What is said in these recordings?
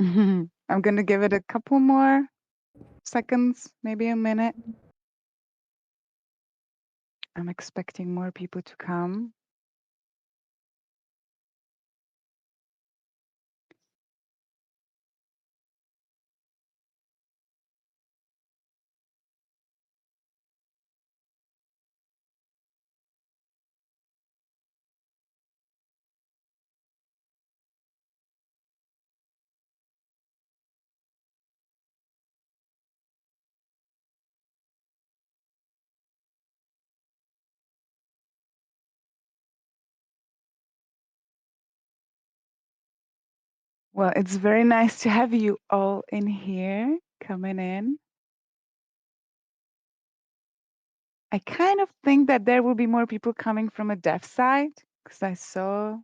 I'm going to give it a couple more seconds, maybe a minute. I'm expecting more people to come. Well, it's very nice to have you all in here, coming in. I kind of think that there will be more people coming from a deaf side because I saw,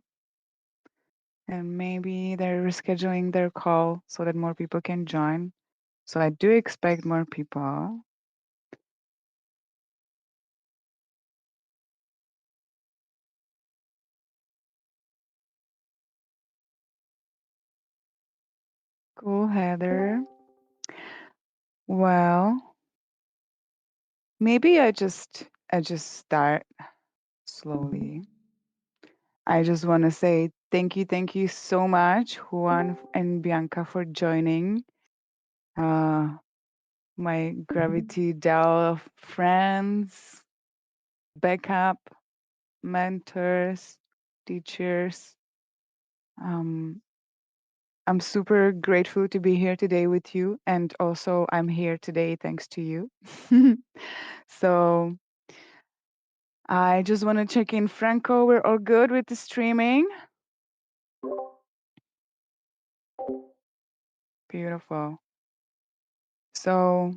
and maybe they're rescheduling their call so that more people can join. So I do expect more people. Cool, Heather. Well, maybe I just start slowly. I just want to say thank you so much, Juan and Bianca, for joining. My Gravity Dell friends, backup, mentors, teachers. Um, I'm super grateful to be here today with you. And also, I'm here today thanks to you. So, I just want to check in. Franco, we're all good with the streaming? Beautiful. So,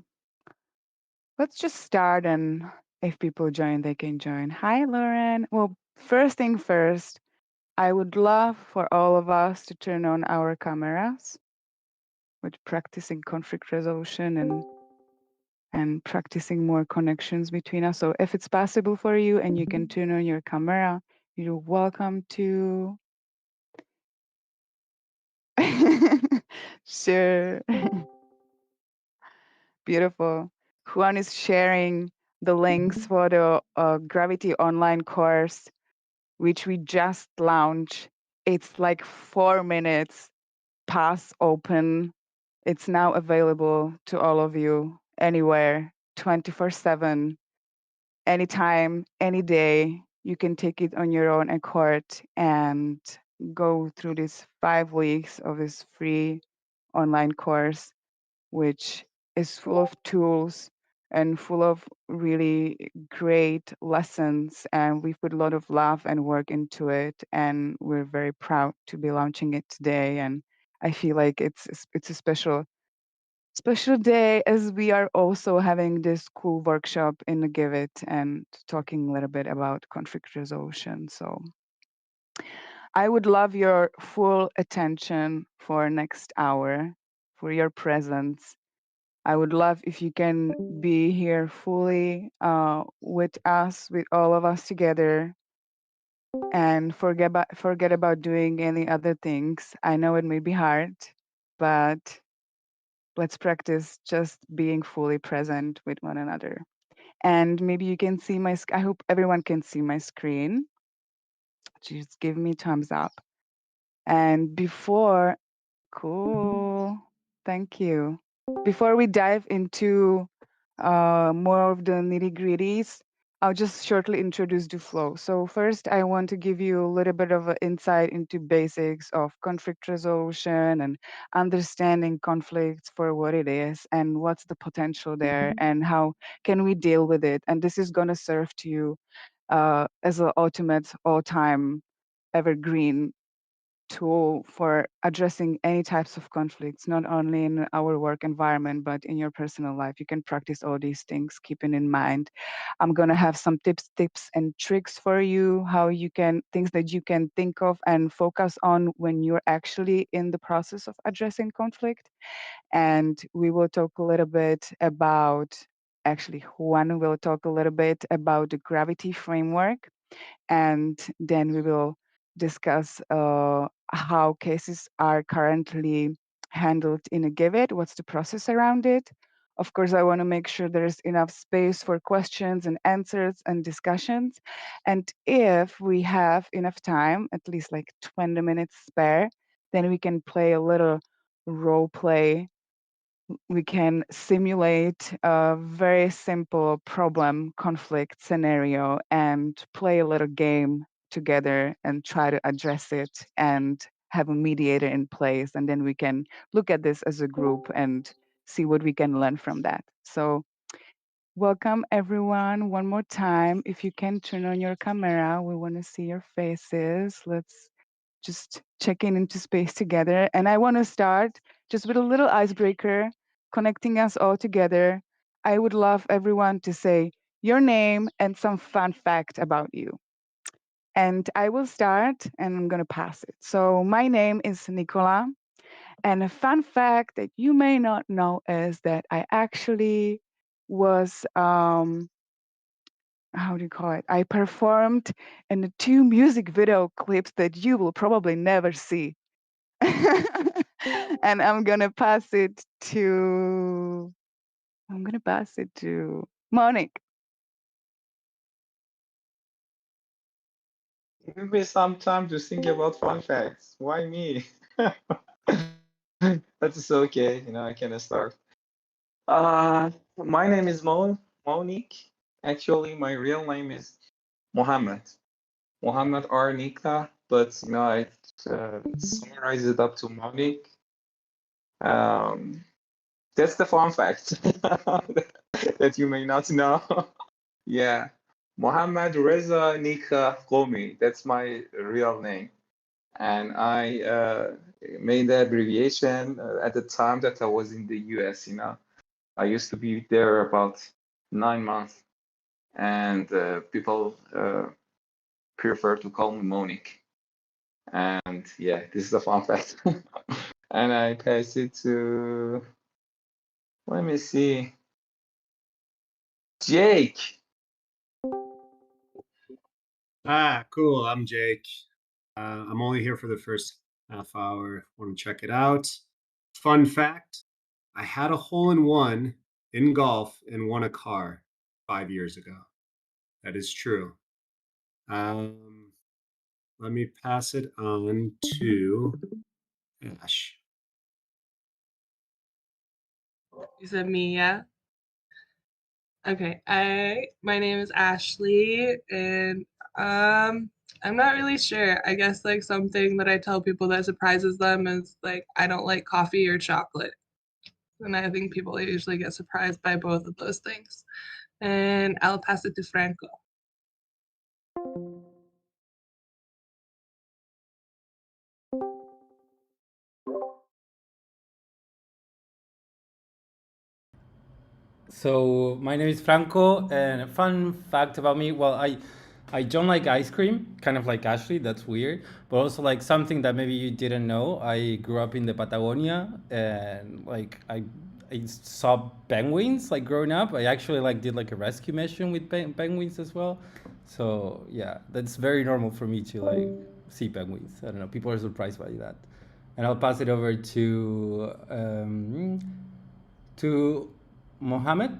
let's just start, and if people join, they can join. Hi, Lauren. Well, first thing first, I would love for all of us to turn on our cameras with practicing conflict resolution and practicing more connections between us. So if it's possible for you and you can turn on your camera, you're welcome to. Sure. Beautiful. Juan is sharing the links for the Gravity online course, which we just launched. It's like 4 minutes past open. It's now available to all of you anywhere, 24/7, anytime, any day. You can take it on your own accord and go through these 5 weeks of this free online course, which is full of tools and full of really great lessons. And we put a lot of love and work into it. And we're very proud to be launching it today. And I feel like it's a special day as we are also having this cool workshop in the Giveth and talking a little bit about conflict resolution. So I would love your full attention for next hour, for your presence. I would love if you can be here fully with us, with all of us together, and forget about doing any other things. I know it may be hard, but let's practice just being fully present with one another. And maybe you can see I hope everyone can see my screen. Just give me thumbs up. And before, cool, thank you. Before we dive into more of the nitty gritties, I'll just shortly introduce the flow. So first, I want to give you a little bit of an insight into basics of conflict resolution and understanding conflicts for what it is and what's the potential there and how can we deal with it. And this is going to serve to you as an ultimate all-time evergreen tool for addressing any types of conflicts, not only in our work environment, but in your personal life. You can practice all these things, keeping in mind. I'm going to have some tips and tricks for you, how you can, things that you can think of and focus on when you're actually in the process of addressing conflict. And we will talk a little bit about, actually, Juan will talk a little bit about the gravity framework, and then we will discuss how cases are currently handled in a Giveth? What's the process around it? Of course, I want to make sure there's enough space for questions and answers and discussions. And if we have enough time, at least like 20 minutes spare, then we can play a little role play. We can simulate a very simple problem conflict scenario and play a little game together and try to address it and have a mediator in place. And then we can look at this as a group and see what we can learn from that. So welcome everyone one more time. If you can turn on your camera, we want to see your faces. Let's just checking into space together. And I want to start just with a little icebreaker, connecting us all together. I would love everyone to say your name and some fun fact about you. And I will start and I'm going to pass it. So my name is Nicola. And a fun fact that you may not know is that I actually was how do you call it? I performed in the 2 music video clips that you will probably never see. And I'm gonna pass it to Monique. Give me some time to think about fun facts. Why me? That is okay. I can start. My name is Monique. Actually, my real name is Mohammed. Mohammed R. Nika, but I summarize it up to Monique. That's the fun fact that you may not know. Yeah, Mohammed Reza Nika Gomi. That's my real name. And I made the abbreviation at the time that I was in the US. I used to be there about 9 months, and people prefer to call me Monique. And yeah, this is a fun fact. And I pass it to, let me see, Jake. Cool. I'm Jake. I'm only here for the first half hour. Want to check it out. Fun fact, I had a hole-in-one in golf and won a car 5 years ago. That is true. Let me pass it on to Ash. You said me, yeah? Okay. My name is Ashley, and I'm not really sure. I guess like something that I tell people that surprises them is like I don't like coffee or chocolate. And I think people usually get surprised by both of those things. And I'll pass it to Franco. So my name is Franco, and a fun fact about me, well, I don't like ice cream, kind of like Ashley, that's weird, but also like something that maybe you didn't know. I grew up in the Patagonia, and like I saw penguins like growing up. I actually like did like a rescue mission with penguins as well. So yeah, that's very normal for me to like see penguins. I don't know, people are surprised by that. And I'll pass it over to Mohammed.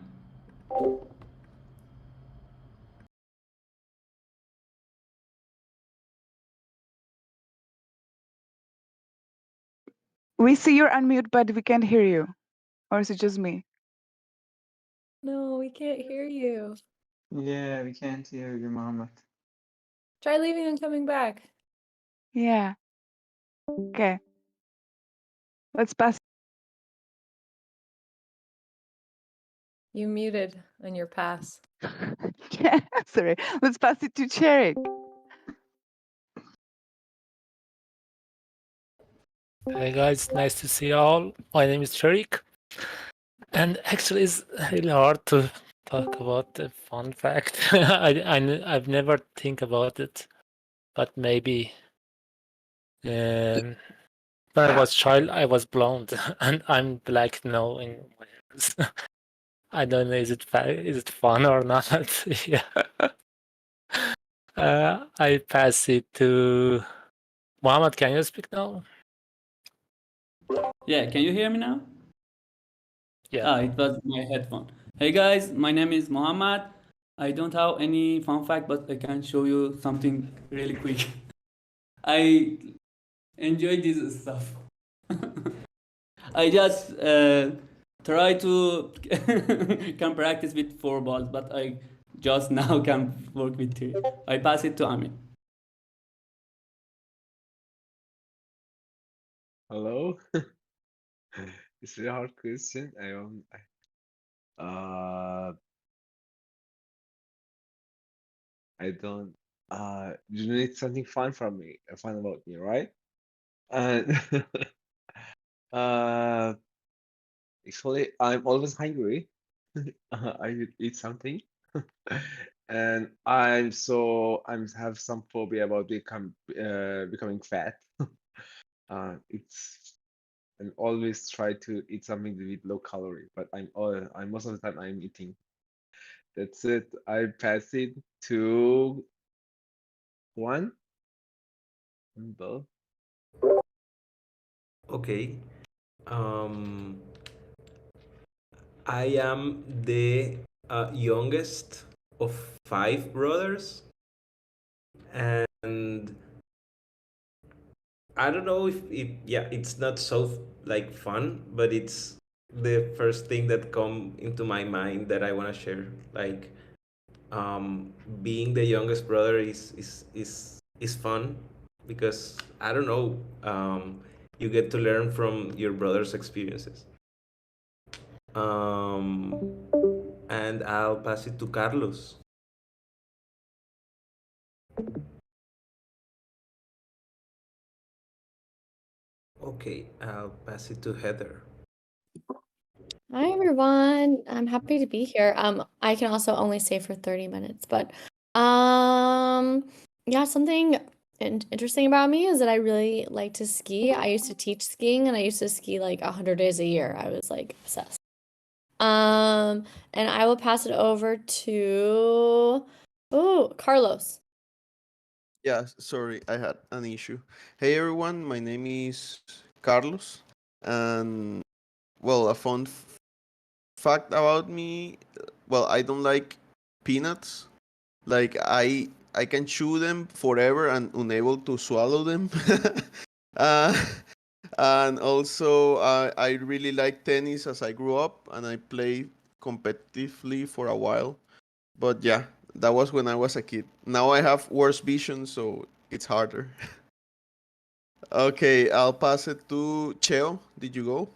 We see you're unmute, but we can't hear you. Or is it just me? No, we can't hear you. Yeah, we can't hear you, Mohammed. Try leaving and coming back. Yeah. Okay. Let's pass. You muted on your pass. Yeah, sorry. Let's pass it to Cherik. Hey guys, nice to see you all. My name is Sharik, and actually, it's really hard to talk about the fun fact. I've never think about it, but maybe when I was child, I was blonde, and I'm black now in my hands. I don't know, is it fun or not? Yeah. I pass it to Mohammed. Can you speak now? Yeah, can you hear me now? Yeah. It was my headphone. Hey guys, my name is Mohammed. I don't have any fun fact, but I can show you something really quick. I enjoy this stuff. I just try to can practice with 4 balls, but I just now can work with 3. I pass it to Amin. Hello. It's a hard question. Uh, I don't. You need something fun from me, fun about me, right? And uh, actually, I'm always hungry. I will eat something, and I'm have some phobia about becoming fat. It's I'm always try to eat something with low calorie, but I'm most of the time I'm eating. That's it. I pass it to Juan. Bell. Okay. Um, I am the youngest of 5 brothers, and I don't know if yeah, it's not so like fun, but it's the first thing that come into my mind that I want to share. Like, being the youngest brother is fun because I don't know, you get to learn from your brother's experiences. And I'll pass it to Carlos. Okay, I'll pass it to Heather. Hi everyone. I'm happy to be here. I can also only stay for 30 minutes, but yeah, something interesting about me is that I really like to ski. I used to teach skiing and I used to ski like 100 days a year. I was like obsessed. And I will pass it over to Carlos. Yeah, sorry, I had an issue. Hey everyone, my name is Carlos, and well, a fact about me, well, I don't like peanuts. Like I can chew them forever and unable to swallow them. uh, and also I really like tennis as I grew up, and I played competitively for a while. But yeah, that was when I was a kid. Now I have worse vision, so it's harder. Okay, I'll pass it to Cheo. Did you go?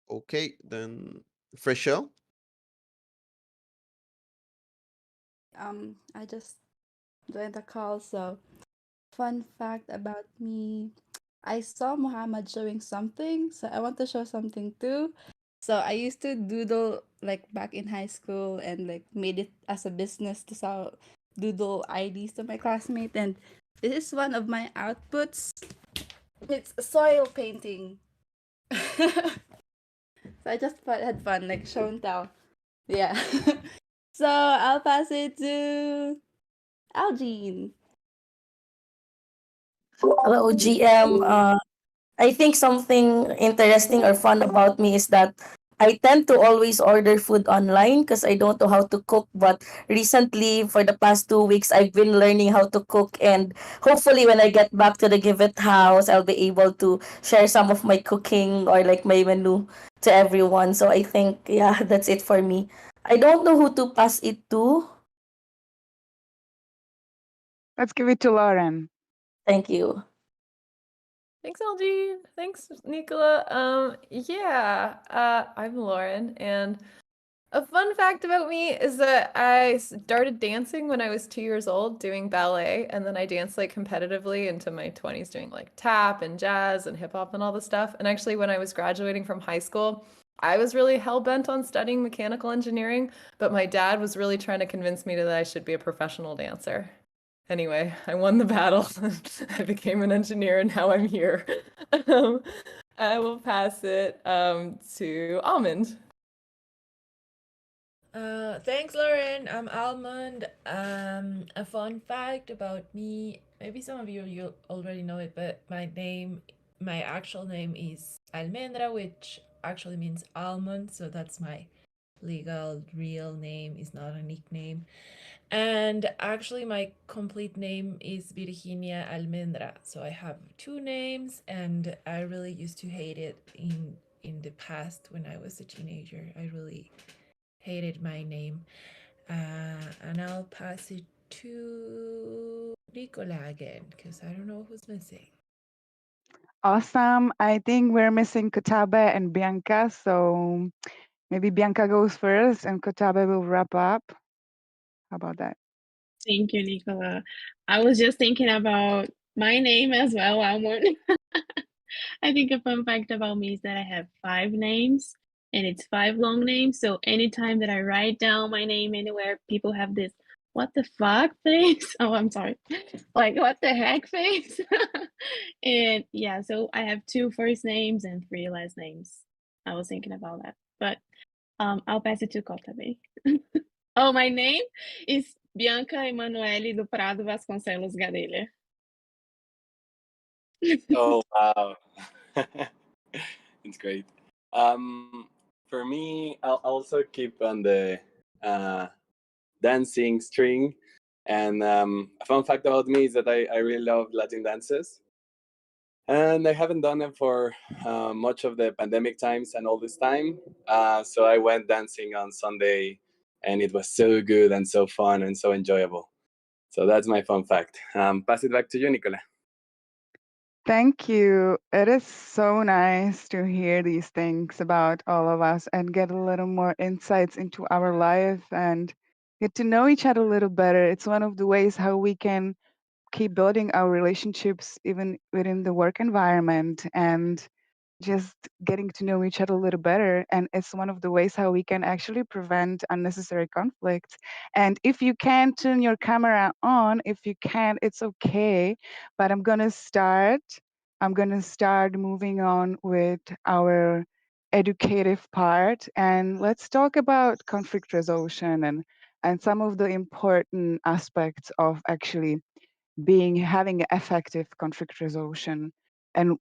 Okay, then Freshell. I just joined the call, so fun fact about me. I saw Muhammad showing something, so I want to show something too. So I used to doodle like back in high school and like made it as a business to sell doodle IDs to my classmate, and this is one of my outputs. It's soil painting. So I just had fun, like show and tell. Yeah. So I'll pass it to Algene. Hello, GM. I think something interesting or fun about me is that I tend to always order food online because I don't know how to cook. But recently, for the past 2 weeks, I've been learning how to cook. And hopefully, when I get back to the Giveth house, I'll be able to share some of my cooking or like my menu to everyone. So I think, yeah, that's it for me. I don't know who to pass it to. Let's give it to Lauren. Thank you. Thanks, LG. Thanks, Nicola. I'm Lauren, and a fun fact about me is that I started dancing when I was 2 years old, doing ballet, and then I danced like competitively into my 20s, doing like tap and jazz and hip hop and all this stuff. And actually, when I was graduating from high school, I was really hell bent on studying mechanical engineering, but my dad was really trying to convince me that I should be a professional dancer. Anyway, I won the battle. I became an engineer, and now I'm here. I will pass it to Almond. Thanks, Lauren. I'm Almond. A fun fact about me, maybe some of you already know it, but my actual name is Almendra, which actually means almond, so that's my legal real name, is not a nickname. And actually my complete name is Virginia Almendra. So I have two names, and I really used to hate it in the past when I was a teenager. I really hated my name. And I'll pass it to Nicola again because I don't know who's missing. Awesome. I think we're missing Kotabe and Bianca, so maybe Bianca goes first and Kotabe will wrap up. How about that? Thank you, Nicola. I was just thinking about my name as well, Almond. I think a fun fact about me is that I have 5 names and it's 5 long names. So anytime that I write down my name anywhere, people have this what the fuck face. Oh, I'm sorry. Like what the heck face. And yeah, so I have 2 first names and 3 last names. I was thinking about that. But I'll pass it to Kotabe. Oh, my name is Bianca Emanuele do Prado Vasconcelos Gadelha. Oh wow, it's great. For me, I'll also keep on the uh, dancing string. And a fun fact about me is that I really love Latin dances. And I haven't done them for much of the pandemic times and all this time. So I went dancing on Sunday, and it was so good and so fun and so enjoyable. So that's my fun fact. Pass it back to you, Nicola. Thank you. It is so nice to hear these things about all of us and get a little more insights into our life and get to know each other a little better. It's one of the ways how we can keep building our relationships even within the work environment and just getting to know each other a little better. And it's one of the ways how we can actually prevent unnecessary conflicts. And if you can turn your camera on, if you can't, it's okay. But I'm going to start moving on with our educative part. And let's talk about conflict resolution and some of the important aspects of actually having effective conflict resolution. And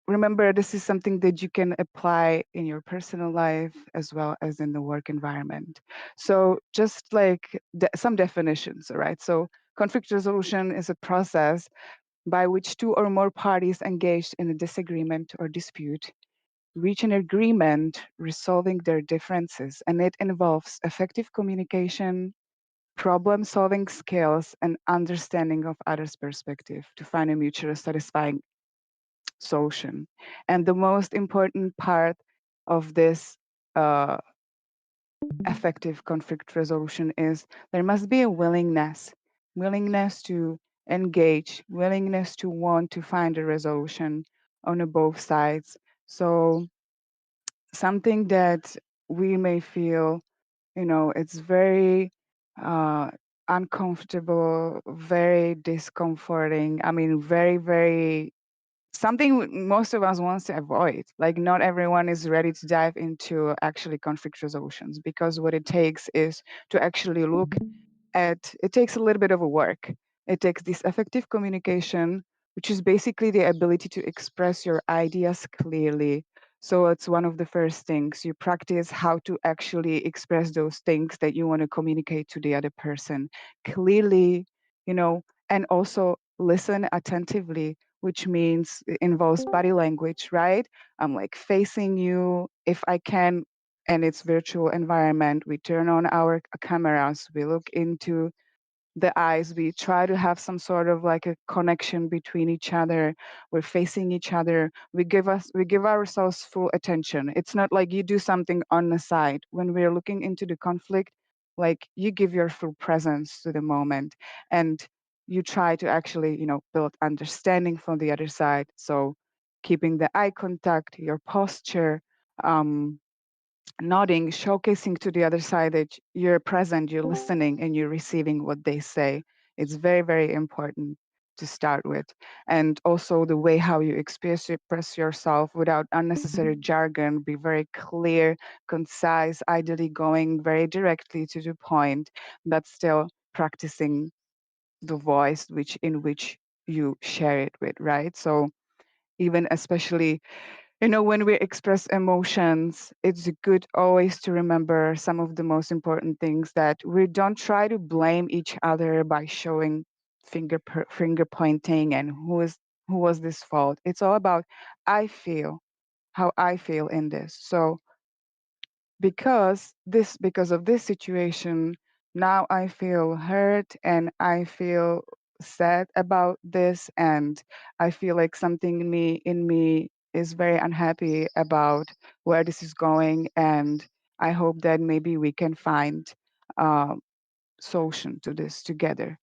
remember, this is something that you can apply in your personal life as well as in the work environment. So just like some definitions, all right? So conflict resolution is a process by which two or more parties engaged in a disagreement or dispute reach an agreement resolving their differences, and it involves effective communication, problem solving skills, and understanding of others' perspective to find a mutually satisfying solution. And the most important part of this uh, effective conflict resolution is there must be a willingness to engage, willingness to want to find a resolution on both sides. So something that we may feel, it's very uncomfortable, very discomforting. I mean, very, very something most of us wants to avoid. Like not everyone is ready to dive into actually conflict resolutions because what it takes is to actually look at it takes a little bit of a work. It takes this effective communication, which is basically the ability to express your ideas clearly. So it's one of the first things you practice how to actually express those things that you want to communicate to the other person clearly, and also listen attentively, which means it involves body language, right? I'm like facing you if I can, and it's virtual environment. We turn on our cameras, we look into the eyes, we try to have some sort of like a connection between each other. We're facing each other, we give ourselves full attention. It's not like you do something on the side. When we're looking into the conflict, like you give your full presence to the moment, and you try to actually build understanding from the other side. So keeping the eye contact, your posture, um, nodding, showcasing to the other side that you're present, you're listening, and you're receiving what they say. It's very, very important to start with. And also the way how you express yourself without unnecessary jargon, be very clear, concise, ideally going very directly to the point, but still practicing the voice in which you share it with, right? So even especially, when we express emotions, it's good always to remember some of the most important things, that we don't try to blame each other by showing finger pointing and who was this fault. It's all about how I feel in this. So because of this situation, now I feel hurt and I feel sad about this, and I feel like something in me is very unhappy about where this is going, and I hope that maybe we can find a solution to this together.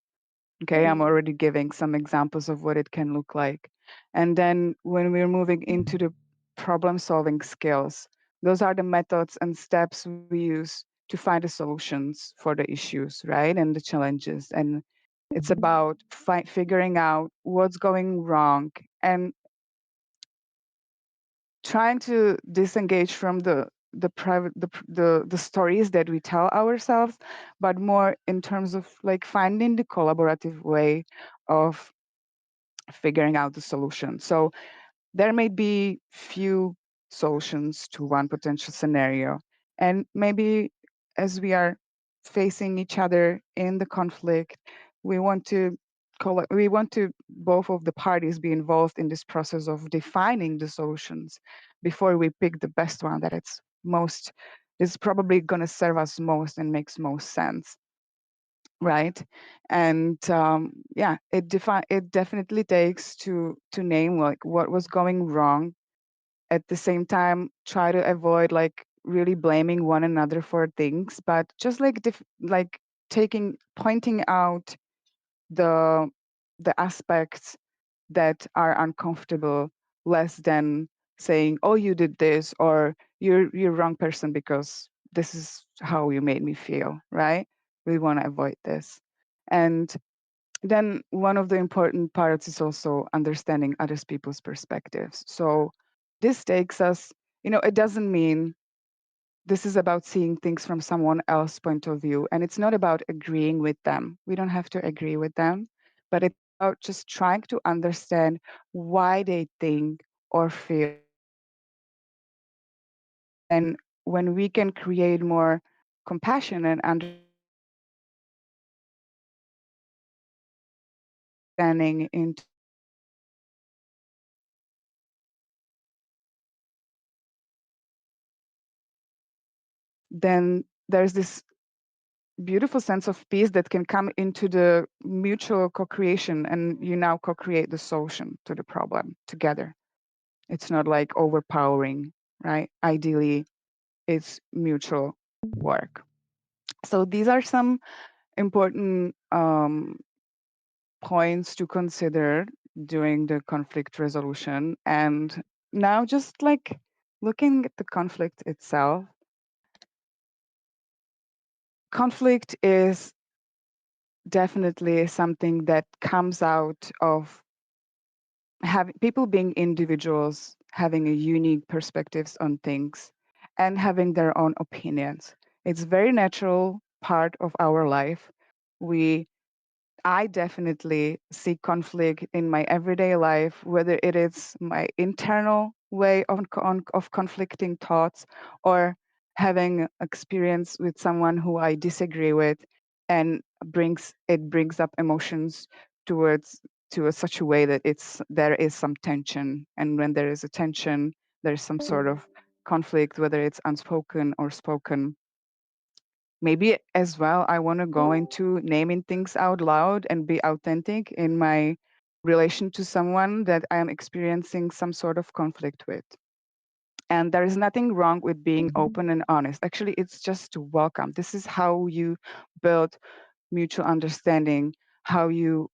Okay, I'm already giving some examples of what it can look like. And then when we're moving into the problem solving skills, those are the methods and steps we use to find the solutions for the issues, right? And the challenges. And it's about figuring out what's going wrong and trying to disengage from the private the stories that we tell ourselves, but more in terms of like finding the collaborative way of figuring out the solution. So there may be few solutions to one potential scenario, and maybe as we are facing each other in the conflict, we want to we want to both of the parties be involved in this process of defining the solutions before we pick the best one that it's most is probably going to serve us most and makes most sense, right? And yeah, it definitely takes to name like what was going wrong. At the same time, try to avoid like really blaming one another for things, but just like like pointing out the aspects that are uncomfortable, less than saying, oh, you did this, or you're wrong person because this is how you made me feel, right? We want to avoid this. And then one of the important parts is also understanding other people's perspectives. So this takes us, it doesn't mean this is about seeing things from someone else's point of view. And it's not about agreeing with them. We don't have to agree with them, but it's about just trying to understand why they think or feel the way. And when we can create more compassion and understanding into then there's this beautiful sense of peace that can come into the mutual co-creation, and you now co-create the solution to the problem together. It's not like overpowering, right? Ideally it's mutual work. So these are some important points to consider during the conflict resolution. And now just like looking at the conflict itself, conflict is definitely something that comes out of having people being individuals, having a unique perspectives on things, and having their own opinions. It's very natural part of our life. We I definitely see conflict in my everyday life, whether it is my internal way of conflicting thoughts, or having experience with someone who I disagree with, and brings up emotions towards to such a way that there is some tension, and when there is a tension, there's some sort of conflict, whether it's unspoken or spoken. Maybe as well, I want to go into naming things out loud and be authentic in my relation to someone that I am experiencing some sort of conflict with. And there is nothing wrong with being open and honest. Actually, it's just to welcome. This is how you build mutual understanding, how you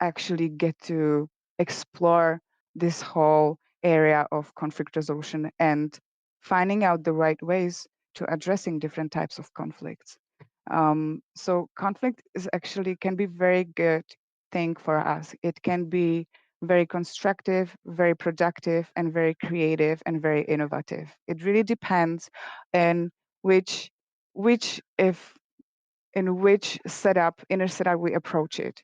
actually get to explore this whole area of conflict resolution and finding out the right ways to addressing different types of conflicts. So conflict is actually can be very good thing for us. It can be very constructive, very productive, and very creative and very innovative. It really depends on which which if in which inner setup we approach it,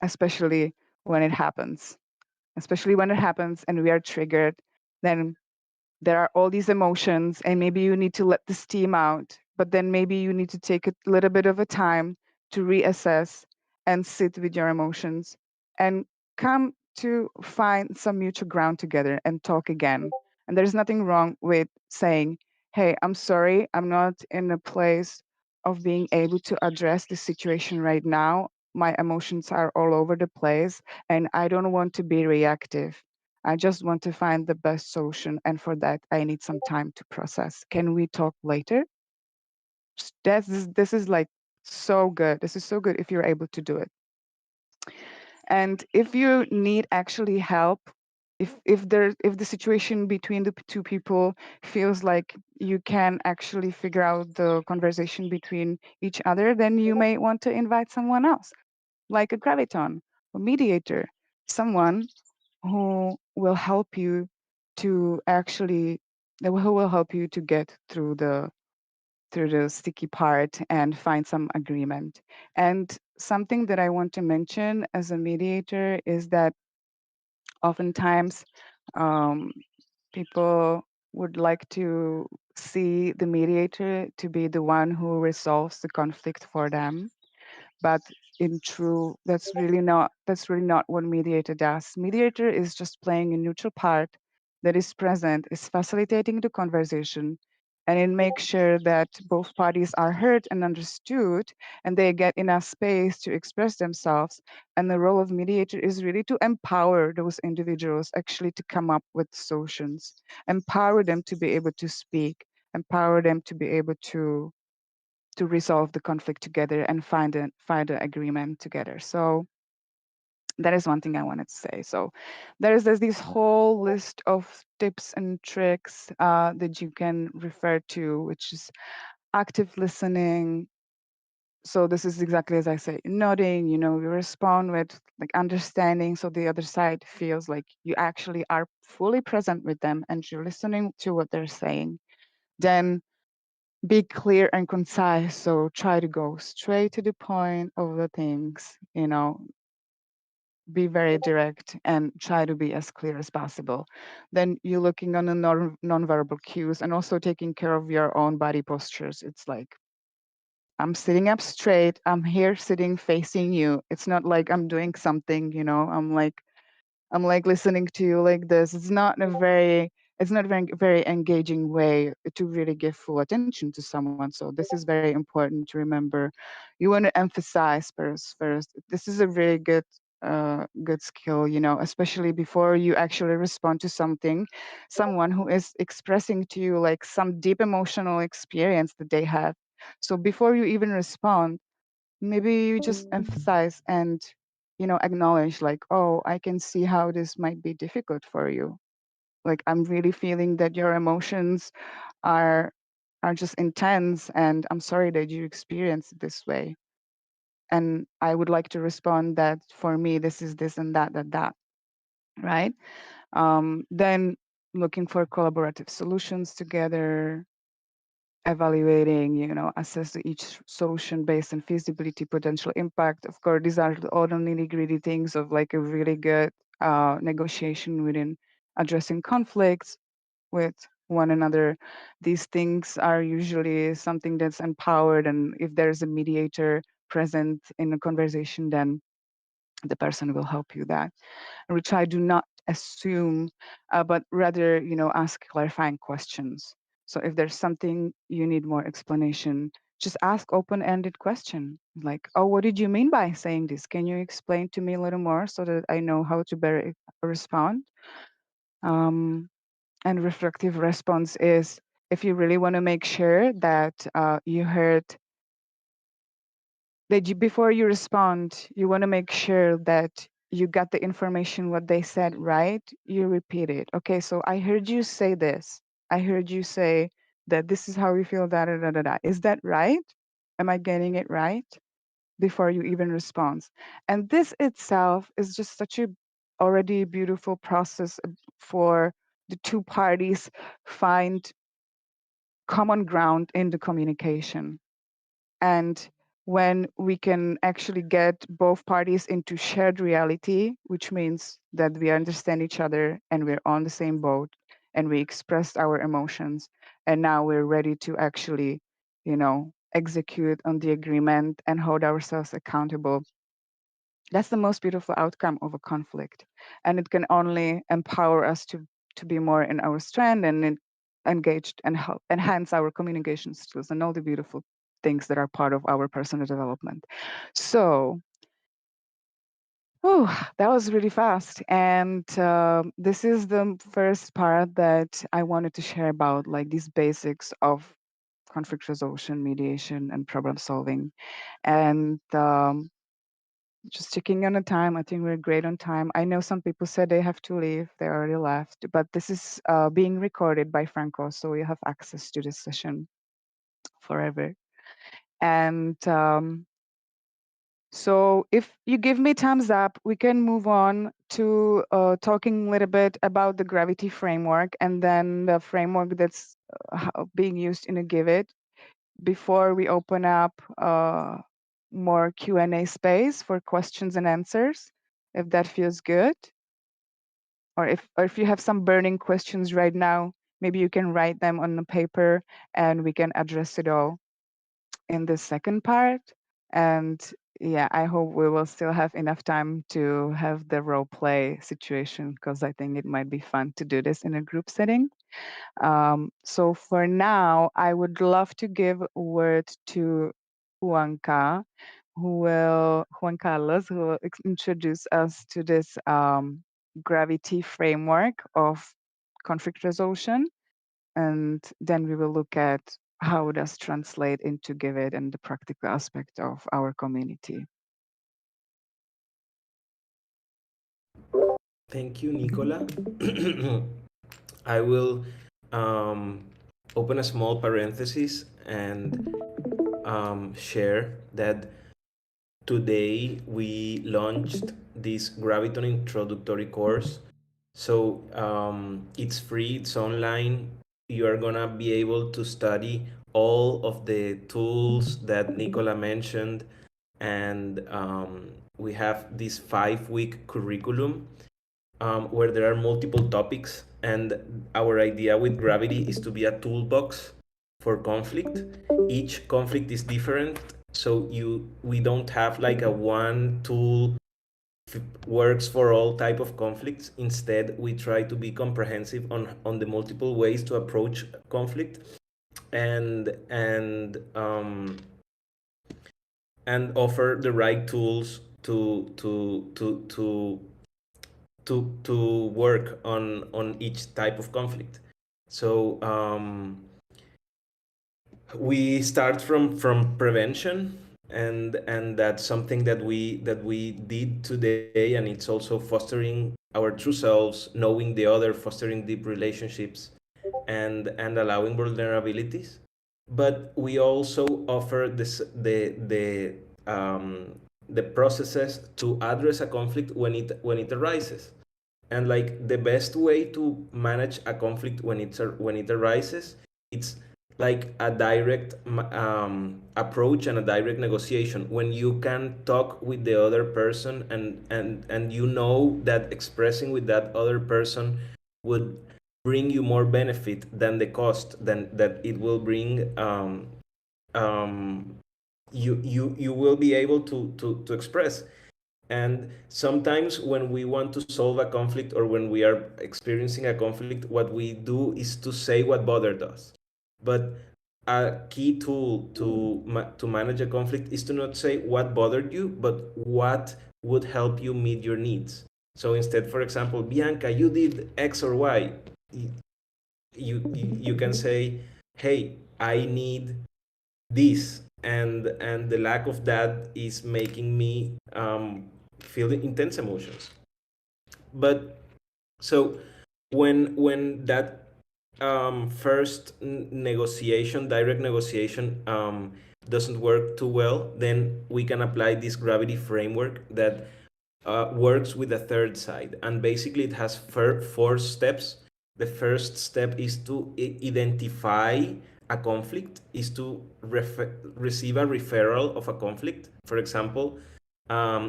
especially when it happens. Especially when it happens and we are triggered, then there are all these emotions and maybe you need to let the steam out, but then maybe you need to take a little bit of a time to reassess and sit with your emotions and come to find some mutual ground together and talk again. And there's nothing wrong with saying, hey, I'm sorry, I'm not in a place of being able to address the situation right now. My emotions are all over the place and I don't want to be reactive. I just want to find the best solution. And for that, I need some time to process. Can we talk later? This is like so good. This is so good if you're able to do it. And if you need actually help, if the situation between the two people feels like you can actually figure out the conversation between each other, then you may want to invite someone else, like a graviton, a mediator, someone who will help you to actually who will help you to get through the sticky part and find some agreement. And something that I want to mention as a mediator is that oftentimes um, people would like to see the mediator to be the one who resolves the conflict for them, but in true that's really not what mediator does. Mediator is just playing a neutral part that is present, is facilitating the conversation, and it makes sure that both parties are heard and understood and they get enough space to express themselves. And the role of mediator is really to empower those individuals actually to come up with solutions, empower them to be able to speak, empower them to be able to resolve the conflict together and find an agreement together. So that is one thing I wanted to say. So there's this whole list of tips and tricks that you can refer to, which is active listening. So this is exactly as I say, nodding, you respond with like understanding, so the other side feels like you actually are fully present with them and you're listening to what they're saying. Then be clear and concise. So try to go straight to the point of the things, be very direct and try to be as clear as possible. Then you're looking on the nonverbal cues and also taking care of your own body postures. It's like, I'm sitting up straight. I'm here sitting facing you. It's not like I'm doing something, I'm like listening to you like this. It's not a very engaging way to really give full attention to someone. So this is very important to remember. You want to emphasize first. This is a really good skill, especially before you actually respond to someone who is expressing to you like some deep emotional experience that they have. So before you even respond, maybe you just emphasize and acknowledge like, oh, I can see how this might be difficult for you. Like, I'm really feeling that your emotions are just intense, and I'm sorry that you experience it this way. And I would like to respond that for me this is this and that, right? Then looking for collaborative solutions together, evaluating, assess each solution based on feasibility, potential impact. Of course, these are all the nitty-gritty things of like a really good negotiation within addressing conflicts with one another. These things are usually something that's empowered, and if there's a mediator present in a conversation, then the person will help you that. Which I do not assume, but rather, ask clarifying questions. So if there's something you need more explanation, just ask open-ended question like, oh, what did you mean by saying this? Can you explain to me a little more so that I know how to better respond? Um, and reflective response is if you really want to make sure that you heard that before you respond, you want to make sure that you got the information what they said right. You repeat it. Okay, so I heard you say this. I heard you say that this is how you feel. Da da da da da. Is that right? Am I getting it right? before you even respond. And this itself is just such a already beautiful process for the two parties find common ground in the communication. And when we can actually get both parties into shared reality, which means that we understand each other and we're on the same boat and we expressed our emotions, and now we're ready to actually, execute on the agreement and hold ourselves accountable. That's the most beautiful outcome of a conflict, and it can only empower us to be more in our strength and engaged and help enhance our communication skills and all the beautiful things that are part of our personal development. So, that was really fast. And this is the first part that I wanted to share about, like these basics of conflict resolution, mediation, and problem solving. And just checking on the time. I think we're great on time. I know some people said they have to leave. They already left. But this is being recorded by Franco, so you have access to this session forever. And so if you give me thumbs up, we can move on to talking a little bit about the gravity framework and then the framework that's being used in a Giveth before we open up more Q&A space for questions and answers, if that feels good. Or if you have some burning questions right now, maybe you can write them on the paper and we can address it all in the second part. And yeah, I hope we will still have enough time to have the role play situation, because I think it might be fun to do this in a group setting. So for now, I would love to give a word to Juanca, Juan Carlos, who will introduce us to this gravity framework of conflict resolution. And then we will look at how does translate into Giveth and the practical aspect of our community. Thank you, Nicola. I will open a small parenthesis and share that today we launched this Graviton introductory course. So it's free, it's online. You are gonna be able to study all of the tools that Nicola mentioned, and we have this 5-week curriculum where there are multiple topics, and our idea with Gravity is to be a toolbox for conflict. Each conflict is different, so we don't have like a one tool works for all type of conflicts. Instead, we try to be comprehensive on the multiple ways to approach conflict, and offer the right tools to work on each type of conflict. So we start from prevention, and that's something that we did today, and it's also fostering our true selves, knowing the other, fostering deep relationships, and allowing vulnerabilities. But we also offer the processes to address a conflict when it arises. And like the best way to manage a conflict when it arises, it's like a direct approach and a direct negotiation, when you can talk with the other person, and you know that expressing with that other person would bring you more benefit than the cost than that it will bring. You will be able to express. And sometimes when we want to solve a conflict, or when we are experiencing a conflict, what we do is to say what bothered us. But a key tool to manage a conflict is to not say what bothered you, but what would help you meet your needs. So instead, for example, Bianca, you did X or Y. You can say, hey, I need this, and the lack of that is making me feel intense emotions. But so when that first negotiation, direct negotiation, doesn't work too well, then we can apply this gravity framework that works with the third side. And basically, it has four steps. The first step is to identify a conflict, is to receive a referral of a conflict. For example,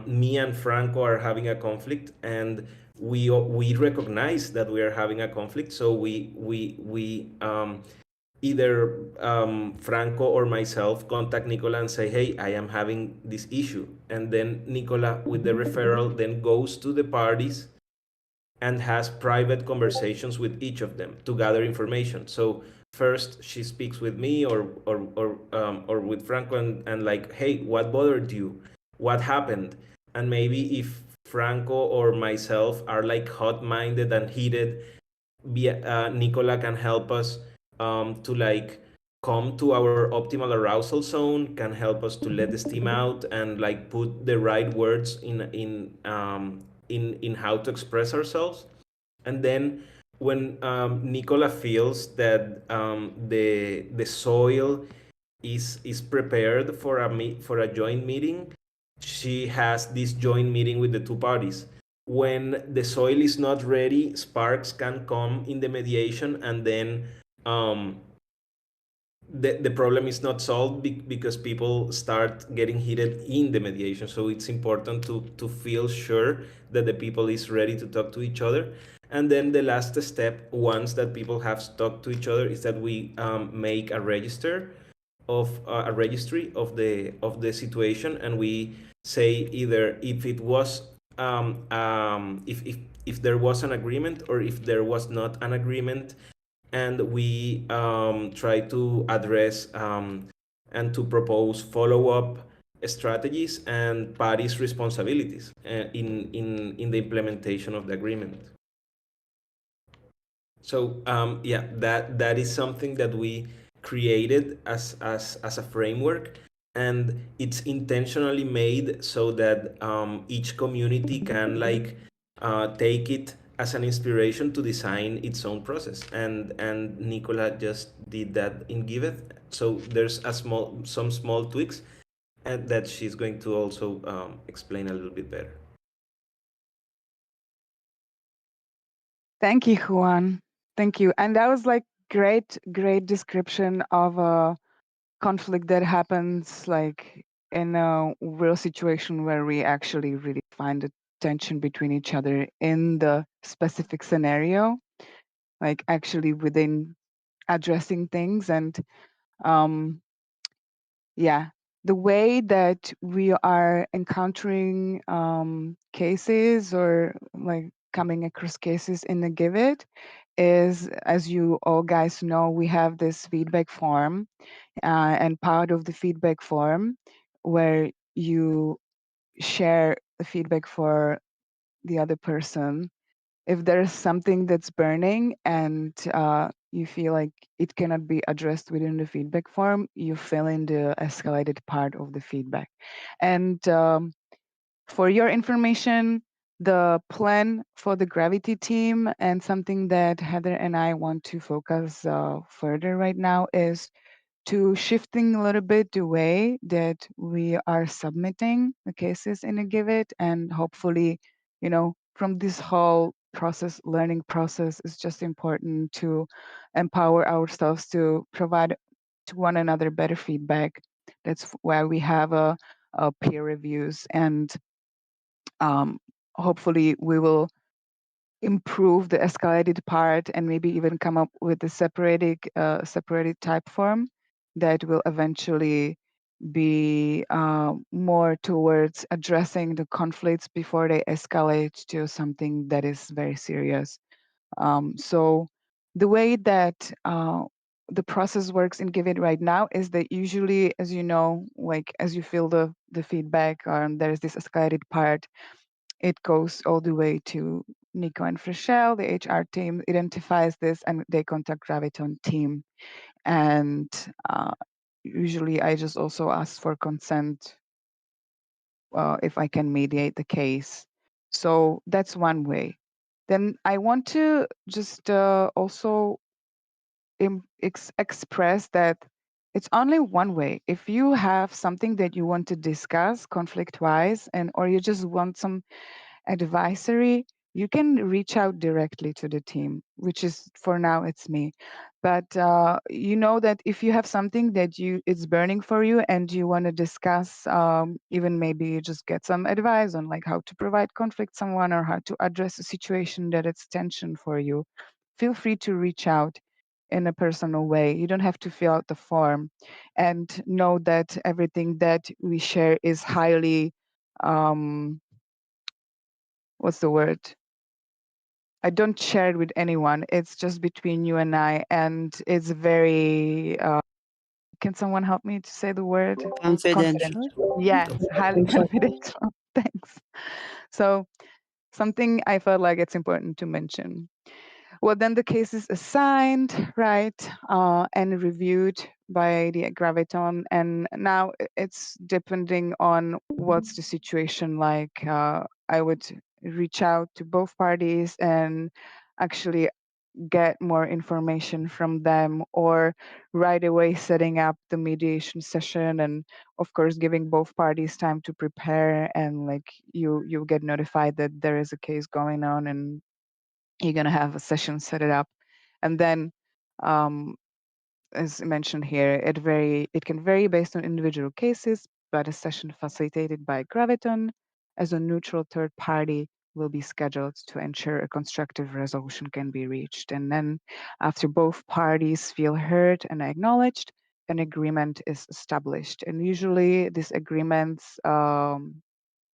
me and Franco are having a conflict, and we recognize that we are having a conflict. So we either Franco or myself contact Nicola and say, hey, I am having this issue. And then Nicola, with the referral, then goes to the parties and has private conversations with each of them to gather information. So first she speaks with me or with Franco and like, hey, what bothered you? What happened? And maybe if Franco or myself are like hot-minded and heated, Nicola can help us to like come to our optimal arousal zone, can help us to let the steam out and like put the right words in how to express ourselves. And then when Nicola feels that the soil is prepared for a joint meeting, she has this joint meeting with the two parties. When the soil is not ready, sparks can come in the mediation, and then um, the problem is not solved because people start getting heated in the mediation. So it's important to feel sure that the people is ready to talk to each other. And then the last step, once that people have talked to each other, is that we make a register of a registry of the situation, and we say either if it was if there was an agreement or if there was not an agreement, and we try to address and to propose follow-up strategies and parties' responsibilities in the implementation of the agreement. So yeah, that is something that we created as a framework, and it's intentionally made so that each community can like take it as an inspiration to design its own process. And Nicola just did that in Giveth. So there's some small tweaks, and that she's going to also explain a little bit better. Thank you, Juan. Thank you. And that was like great description of a conflict that happens like in a real situation where we actually really find the tension between each other in the specific scenario, like actually within addressing things. And um yeah, the way that we are encountering cases or like coming across cases in the Giveth is, as you all guys know, we have this feedback form, and part of the feedback form where you share the feedback for the other person. If there's something that's burning and you feel like it cannot be addressed within the feedback form, you fill in the escalated part of the feedback. And for your information, the plan for the Gravity team and something that Heather and I want to focus further right now is to shifting a little bit the way that we are submitting the cases in a Giveth, and hopefully, from this whole process, learning process, is just important to empower ourselves to provide to one another better feedback. That's why we have a peer reviews, and um, hopefully we will improve the escalated part and maybe even come up with a separated type form that will eventually be more towards addressing the conflicts before they escalate to something that is very serious. So the way that the process works in Give It right now is that usually, as you know, like as you feel the feedback, there's this escalated part, it goes all the way to Nico and Freshel. The HR team identifies this and they contact Graviton team. And usually I just also ask for consent if I can mediate the case. So that's one way. Then I want to just also express that It's only one way. If you have something that you want to discuss conflict wise, and or you just want some advisory, you can reach out directly to the team, which is for now it's me. But you know that if you have something that you it's burning for you and you want to discuss, even maybe you just get some advice on like how to provide conflict someone or how to address a situation that it's tension for you, feel free to reach out in a personal way. You don't have to fill out the form, and know that everything that we share is highly what's the word? I don't share it with anyone. It's just between you and I, and it's very. Can someone help me to say the word? Confidential? Confidential. Yes, highly confidential. Thanks. So something I felt like it's important to mention. Well, then the case is assigned, right, and reviewed by the graviton, and now it's depending on what's the situation like. I would reach out to both parties and actually get more information from them, or right away setting up the mediation session, and of course giving both parties time to prepare, and like you get notified that there is a case going on and you're going to have a session set it up. And then um, as mentioned here, it can vary based on individual cases, but a session facilitated by graviton as a neutral third party will be scheduled to ensure a constructive resolution can be reached. And then after both parties feel heard and acknowledged, an agreement is established. And usually these agreements, kind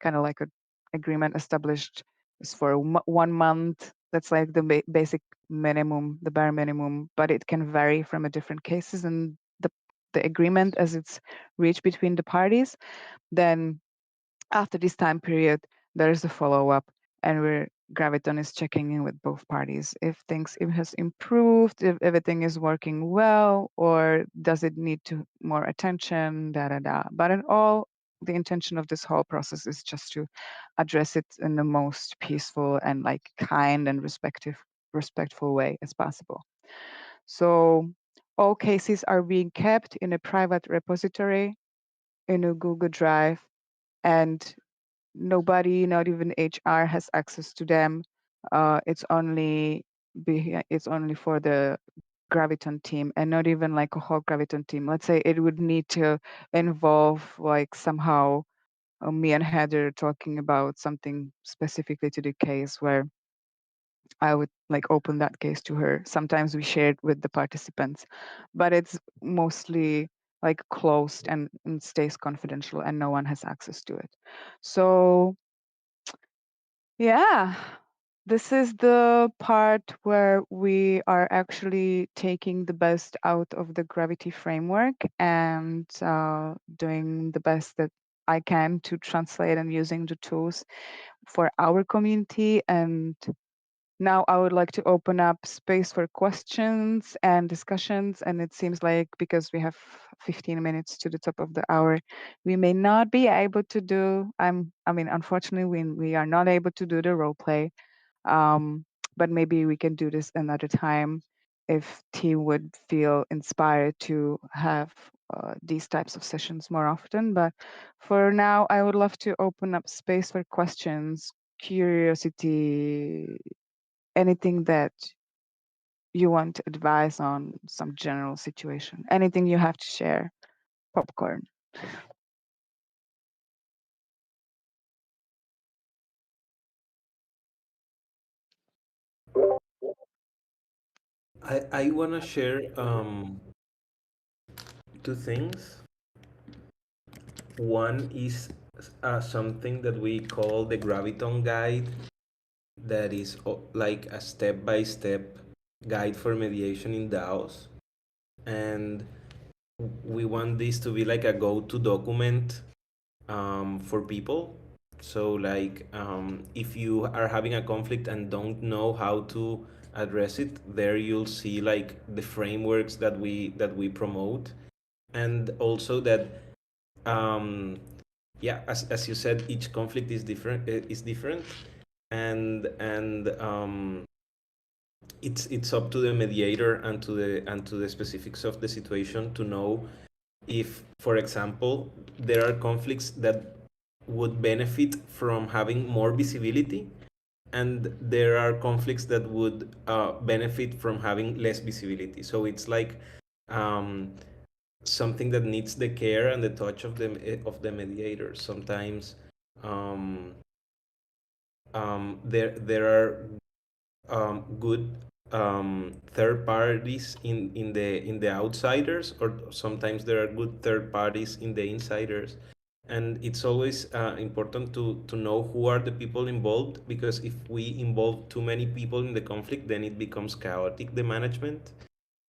of like a agreement established is for 1 month. That's like the basic minimum, the bare minimum, but it can vary from a different cases, and the agreement as it's reached between the parties. Then after this time period, there is a follow-up, and where graviton is checking in with both parties if things it has improved, if everything is working well, or does it need to more attention, da da da. But in all, the intention of this whole process is just to address it in the most peaceful and like kind and respectful way as possible. So all cases are being kept in a private repository in a Google Drive, and nobody, not even HR, has access to them. It's only for the Graviton team, and not even like a whole Graviton team. Let's say it would need to involve like somehow me and Heather talking about something specifically to the case, where I would like open that case to her. Sometimes we share it with the participants, but it's mostly like closed and stays confidential, and no one has access to it. So yeah, this is the part where we are actually taking the best out of the gravity framework, and doing the best that I can to translate and using the tools for our community. And now I would like to open up space for questions and discussions. And it seems like because we have 15 minutes to the top of the hour, we may not be able to do, unfortunately, we are not able to do the role play. But maybe we can do this another time if team would feel inspired to have these types of sessions more often. But for now, I would love to open up space for questions, curiosity, anything that you want advice on, some general situation, anything you have to share. Popcorn. I want to share two things. One is something that we call the Graviton Guide, that is like a step-by-step guide for mediation in DAOs. And we want this to be like a go-to document for people. So like if you are having a conflict and don't know how to address it, there you'll see like the frameworks that we promote. And also that yeah, as you said, each conflict is different, and it's up to the mediator and to the specifics of the situation to know if, for example, there are conflicts that would benefit from having more visibility, and there are conflicts that would benefit from having less visibility. So it's like something that needs the care and the touch of the mediator. Sometimes there are good third parties in the outsiders, or sometimes there are good third parties in the insiders. And it's always important to know who are the people involved, because if we involve too many people in the conflict, then it becomes chaotic, the management,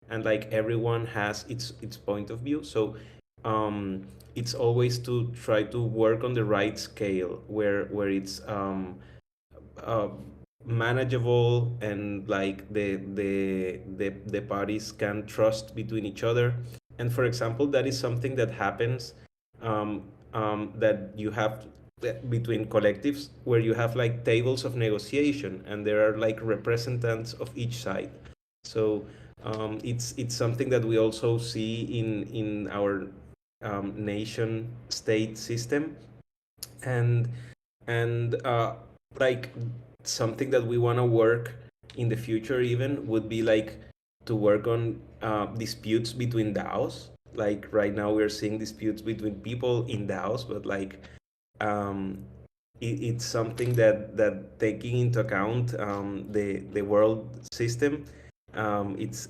and like everyone has its point of view. So it's always to try to work on the right scale, where it's uh, manageable, and like the parties can trust between each other. And for example, that is something that happens, that you have between collectives, where you have like tables of negotiation, and there are like representatives of each side. So it's something that we also see in our nation state system. And like something that we want to work in the future even would be like to work on disputes between DAOs. Like right now we're seeing disputes between people in DAOs, but like um, it's something that taking into account the world system, it's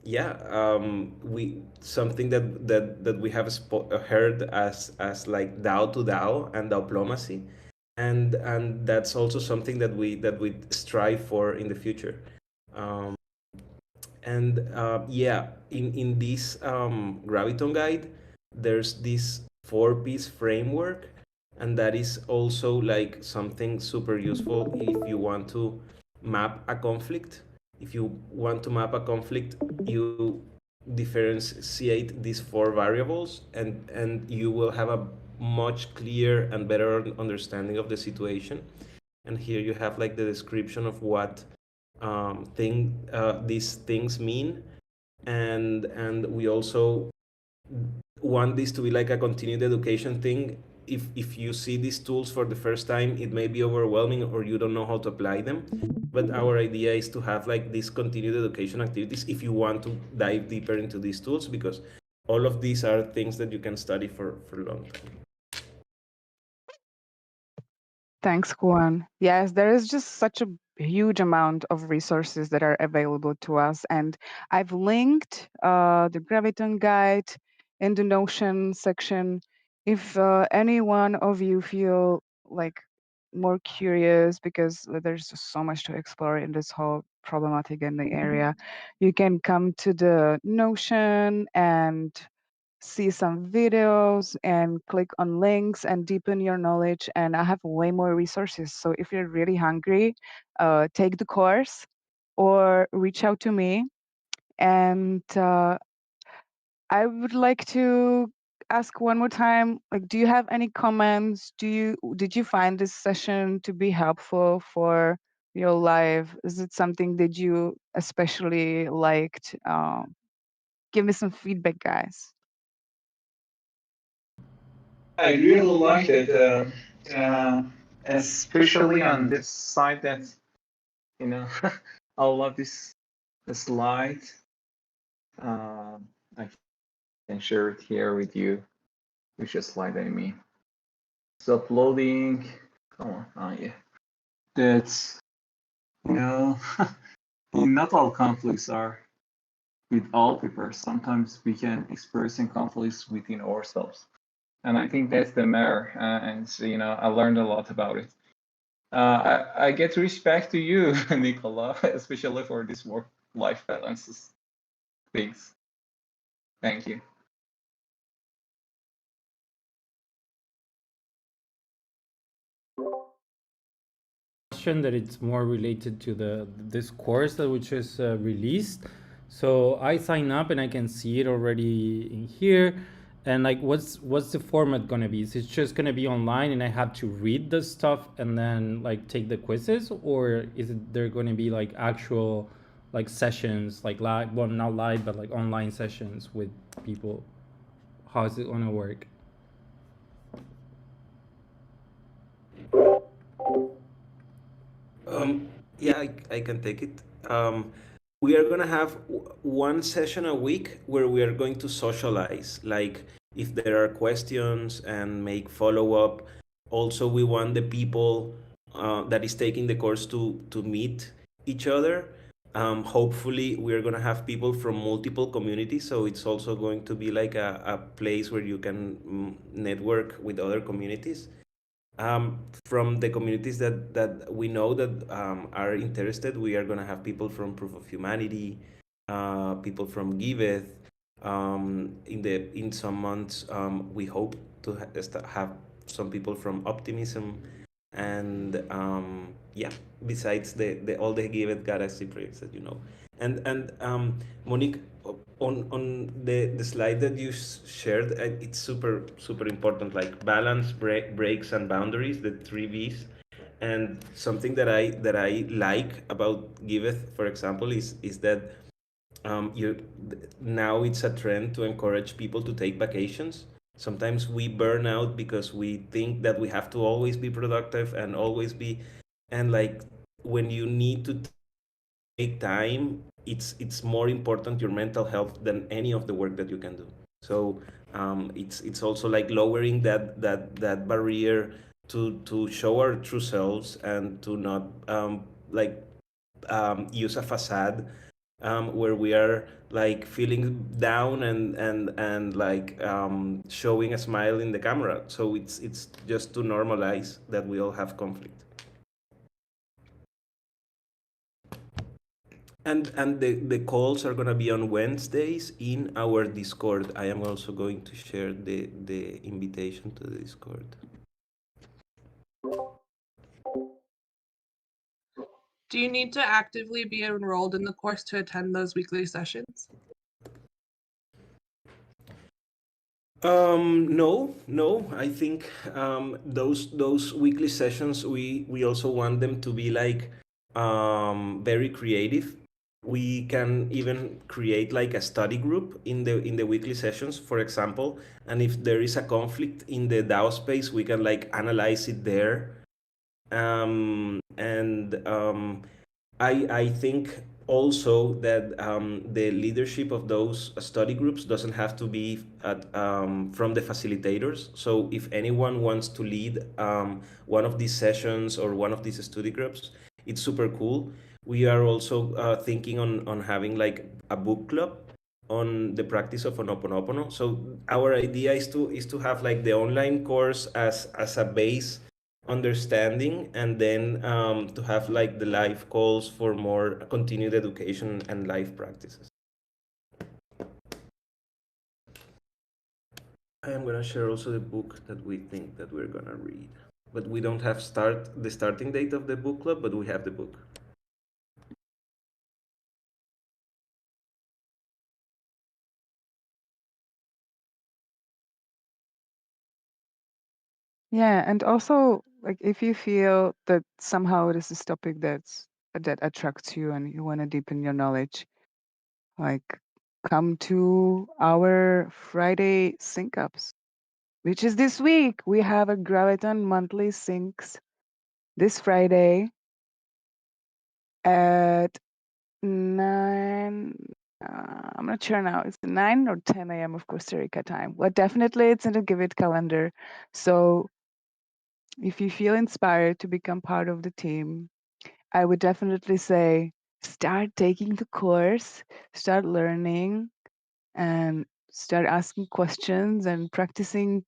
yeah, we something that we have heard as like DAO to DAO and diplomacy, and that's also something that we strive for in the future. Um, and yeah, in this Graviton guide, there's this 4-piece framework, and that is also like something super useful if you want to map a conflict. If you want to map a conflict, you differentiate these 4 variables, and you will have a much clear and better understanding of the situation. And here you have like the description of what these things mean, and we also want this to be like a continued education thing. If you see these tools for the first time, it may be overwhelming or you don't know how to apply them, but our idea is to have like these continued education activities if you want to dive deeper into these tools, because all of these are things that you can study for a long time. Thanks, Juan. Yes, there is just such a huge amount of resources that are available to us. And I've linked the Graviton guide in the Notion section. If any one of you feel like more curious, because there's just so much to explore in this whole problematic in the area, you can come to the Notion and see some videos and click on links and deepen your knowledge. And I have way more resources. So if you're really hungry, take the course or reach out to me. And I would like to ask one more time, like, do you have any comments? Did you find this session to be helpful for your life? Is it something that you especially liked? Give me some feedback, guys. I really like it, especially on this side that, you know, I love this slide. I can share it here with you. Which slide I mean? It's uploading. Come on, yeah. That's, you know, not all conflicts are with all people. Sometimes we can experience conflicts within ourselves. And I think that's the matter. And so, you know, I learned a lot about it. I get respect to you, Nicola, especially for this work-life balances things. Thank you. Question that it's more related to this course that which is released. So I sign up and I can see it already in here. And like, what's the format gonna be? Is it just gonna be online and I have to read the stuff and then like take the quizzes, or is it there gonna be like actual like sessions, like live, well, not live, but like online sessions with people? How is it gonna work? Yeah, I can take it. We are gonna have one session a week where we are going to socialize. Like if there are questions and make follow up. Also, we want the people that is taking the course to meet each other. Hopefully, we are gonna have people from multiple communities, so it's also going to be like a place where you can network with other communities from the communities that we know that are interested. We are going to have people from Proof of Humanity, people from Giveth. In some months, we hope to have some people from Optimism, and yeah, besides the all the Giveth Galaxy projects that you know, and Monique, on the slide that you shared, it's super important, like balance, breaks, and boundaries, the three B's. And something that I like about Giveth, for example, is that you now it's a trend to encourage people to take vacations. Sometimes we burn out because we think that we have to always be productive and always be, and like when you need to take time, it's more important your mental health than any of the work that you can do. So it's also like lowering that barrier to show our true selves and to not use a facade where we are like feeling down and like showing a smile in the camera. So it's just to normalize that we all have conflict. And the calls are gonna be on Wednesdays in our Discord. I am also going to share the invitation to the Discord. Do you need to actively be enrolled in the course to attend those weekly sessions? No. I think those weekly sessions we also want them to be like very creative. We can even create like a study group in the weekly sessions, for example. And if there is a conflict in the DAO space, we can like analyze it there. And I think also that the leadership of those study groups doesn't have to be from the facilitators. So if anyone wants to lead one of these sessions or one of these study groups, it's super cool. We are also thinking on having like a book club on the practice of Ho'oponopono. So our idea is to have like the online course as a base understanding, and then to have like the live calls for more continued education and live practices. I am gonna share also the book that we think that we're gonna read, but we don't have the starting date of the book club, but we have the book. Yeah, and also like if you feel that somehow this is a topic that attracts you and you want to deepen your knowledge, like come to our Friday sync ups, which is this week. We have a Graviton monthly syncs this Friday at 9. I'm not sure now. It's 9 or 10 a.m. of Costa Rica time. Well, definitely it's in the Giveth calendar. So if you feel inspired to become part of the team, I would definitely say start taking the course, start learning, and start asking questions and practicing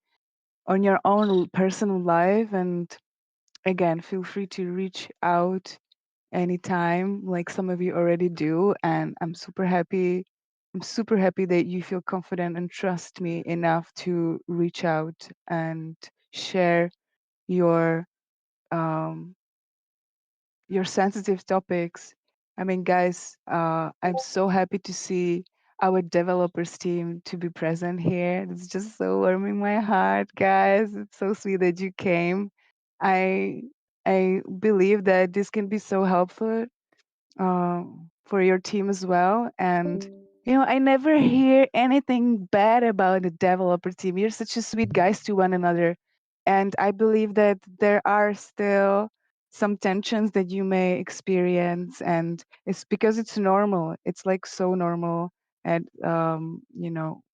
on your own personal life. And again, feel free to reach out anytime, like some of you already do. And I'm super happy. I'm super happy that you feel confident and trust me enough to reach out and share your um, your sensitive topics. I mean, guys, I'm so happy to see our developers team to be present here. It's just so warming my heart, guys. It's so sweet that you came. I I believe that this can be so helpful for your team as well. And I never hear anything bad about the developer team. You're such a sweet guys to one another. And I believe that there are still some tensions that you may experience, and it's because it's normal. It's like so normal. And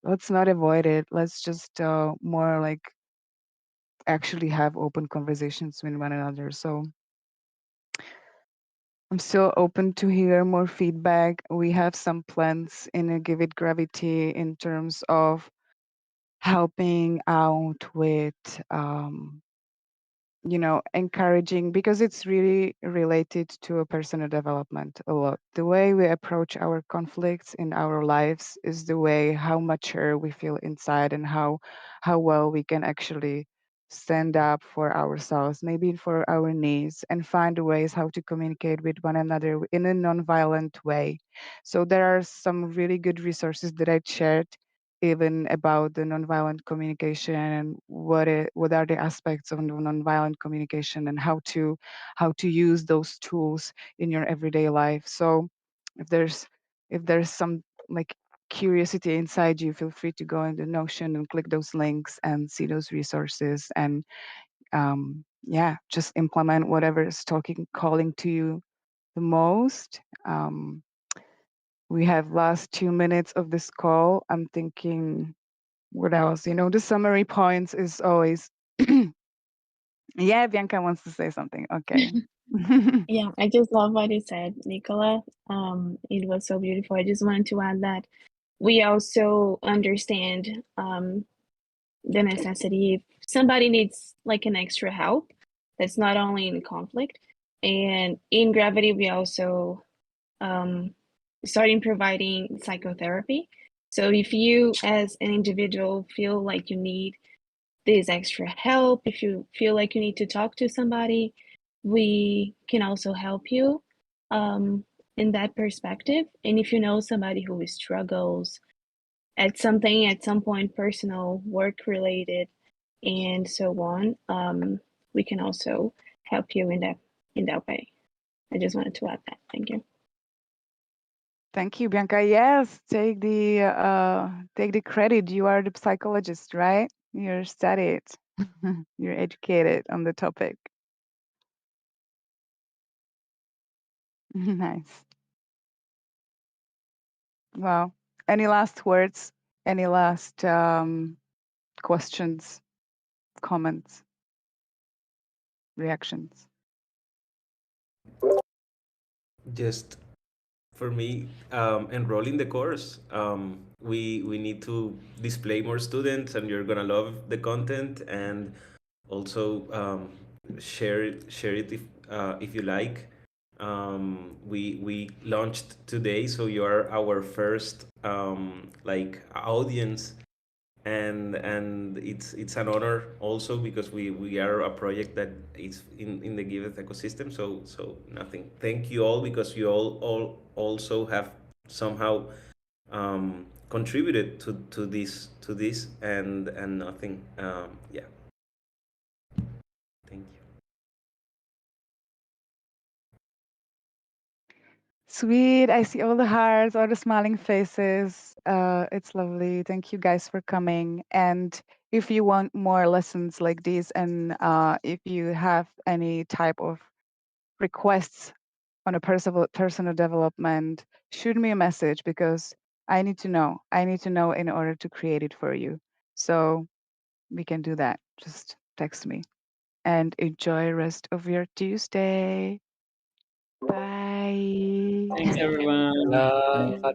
let's not avoid it. Let's just more like actually have open conversations with one another. So I'm still open to hear more feedback. We have some plans in a Give It Gravity in terms of helping out with encouraging, because it's really related to a personal development a lot. The way we approach our conflicts in our lives is the way how mature we feel inside, and how well we can actually stand up for ourselves, maybe for our needs, and find ways how to communicate with one another in a non-violent way. So there are some really good resources that I shared even about the nonviolent communication, and what are the aspects of nonviolent communication, and how to use those tools in your everyday life. So if there's some like curiosity inside you, feel free to go into Notion and click those links and see those resources, and just implement whatever is calling to you the most. We have last 2 minutes of this call. I'm thinking, what else? The summary points is always. Yeah, Bianca wants to say something. Okay. Yeah, I just love what you said, Nicola. It was so beautiful. I just wanted to add that we also understand the necessity if somebody needs like an extra help. That's not only in conflict, and in Gravity we also starting providing psychotherapy. So if you as an individual feel like you need this extra help, if you feel like you need to talk to somebody, we can also help you in that perspective. And if you know somebody who struggles at something at some point, personal, work related, and so on, we can also help you in that way. I just wanted to add that. Thank you. Thank you, Bianca. Yes, take the credit. You are the psychologist, right? You're studied. You're educated on the topic. Nice. Well, any last words? Any last questions, comments, reactions? Just for me, enrolling the course. We need to display more students, and you're gonna love the content, and also share it if you like. We launched today, so you are our first like audience, and it's an honor also because we are a project that is in the Giveth ecosystem. So nothing. Thank you all, because you all also have somehow contributed to this, and nothing. Yeah. Thank you. Sweet. I see all the hearts, all the smiling faces. It's lovely. Thank you guys for coming. And if you want more lessons like this, and if you have any type of requests on a personal development, shoot me a message, because I need to know. I need to know in order to create it for you. So we can do that. Just text me. And enjoy rest of your Tuesday. Bye. Thanks, everyone. Hello.